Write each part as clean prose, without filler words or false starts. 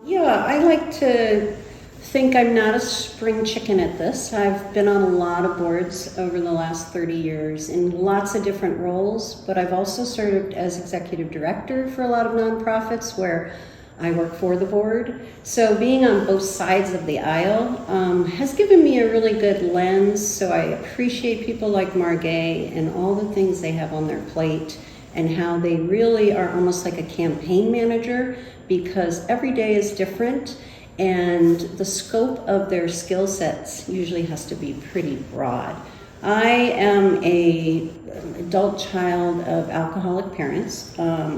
Yeah, I like to think I'm not a spring chicken at this. I've been on a lot of boards over the last 30 years in lots of different roles, but I've also served as executive director for a lot of nonprofits where I work for the board. So being on both sides of the aisle has given me a really good lens. So I appreciate people like Margay and all the things they have on their plate and how they really are almost like a campaign manager, because every day is different and the scope of their skill sets usually has to be pretty broad. I am an adult child of alcoholic parents,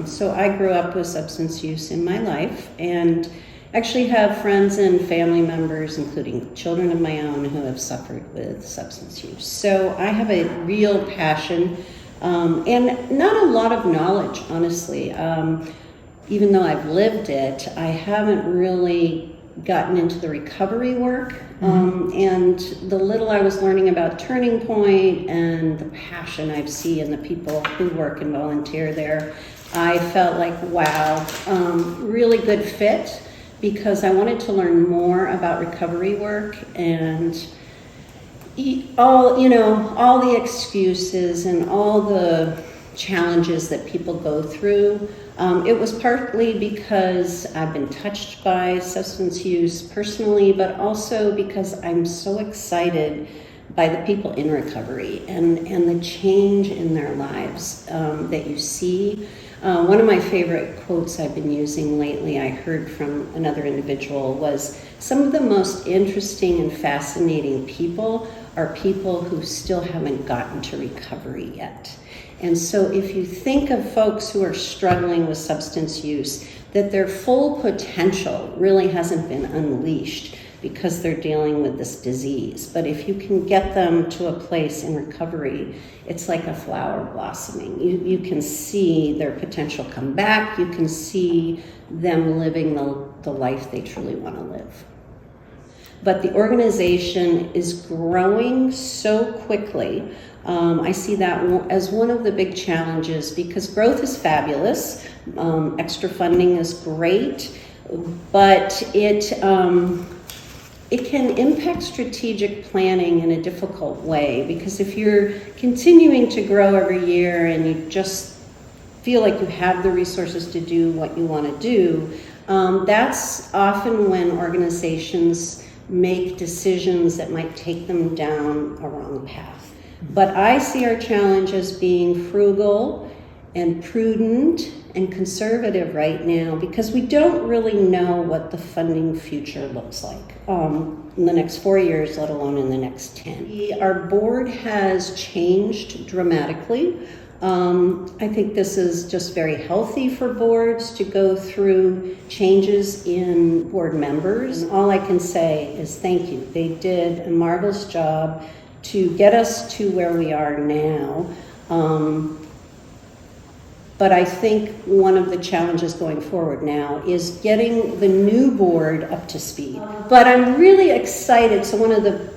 so I grew up with substance use in my life and actually have friends and family members, including children of my own, who have suffered with substance use. So I have a real passion and not a lot of knowledge, honestly. Even though I've lived it, I haven't really gotten into the recovery work. And the little I was learning about Turning Point and the passion I see in the people who work and volunteer there, I felt like, wow, really good fit, because I wanted to learn more about recovery work and all the excuses and all the challenges that people go through. It was partly because I've been touched by substance use personally, but also because I'm so excited by the people in recovery and the change in their lives that you see. One of my favorite quotes I've been using lately, I heard from another individual, was some of the most interesting and fascinating people are people who still haven't gotten to recovery yet. And so if you think of folks who are struggling with substance use, that their full potential really hasn't been unleashed because they're dealing with this disease. But if you can get them to a place in recovery, it's like a flower blossoming. You can see their potential come back. You can see them living the life they truly want to live. But the organization is growing so quickly. I see that as one of the big challenges, because growth is fabulous, extra funding is great, but it can impact strategic planning in a difficult way, because if you're continuing to grow every year and you just feel like you have the resources to do what you want to do, that's often when organizations make decisions that might take them down a wrong path. But I see our challenge as being frugal and prudent and conservative right now, because we don't really know what the funding future looks like in the next 4 years, let alone in the next 10. Our board has changed dramatically. I think this is just very healthy for boards to go through changes in board members. All I can say is thank you. They did a marvelous job to get us to where we are now. But I think one of the challenges going forward now is getting the new board up to speed. But I'm really excited. So one of the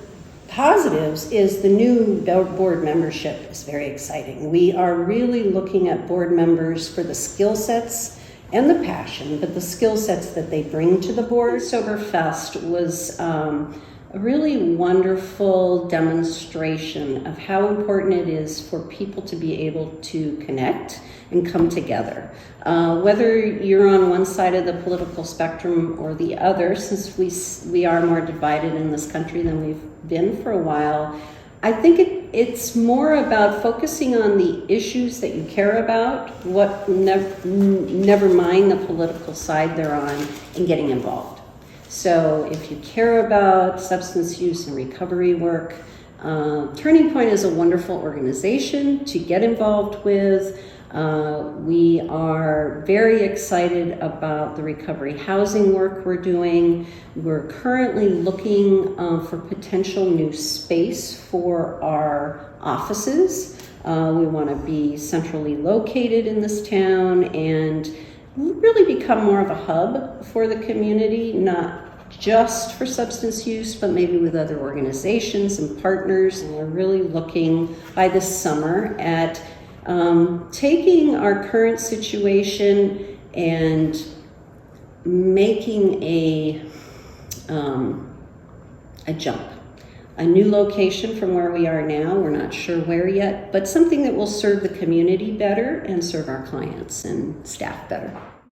positives is the new board membership is very exciting. We are really looking at board members for the skill sets and the passion, but the skill sets that they bring to the board. Soberfest was a really wonderful demonstration of how important it is for people to be able to connect and come together. Whether you're on one side of the political spectrum or the other, since we are more divided in this country than we've been for a while, I think it's more about focusing on the issues that you care about, never mind the political side they're on, and getting involved. So if you care about substance use and recovery work, Turning Point is a wonderful organization to get involved with. We are very excited about the recovery housing work we're doing. We're currently looking for potential new space for our offices. We want to be centrally located in this town and really become more of a hub for the community, not just for substance use, but maybe with other organizations and partners. And we're really looking by this summer at taking our current situation and making a jump. A new location from where we are now. We're not sure where yet, but something that will serve the community better and serve our clients and staff better.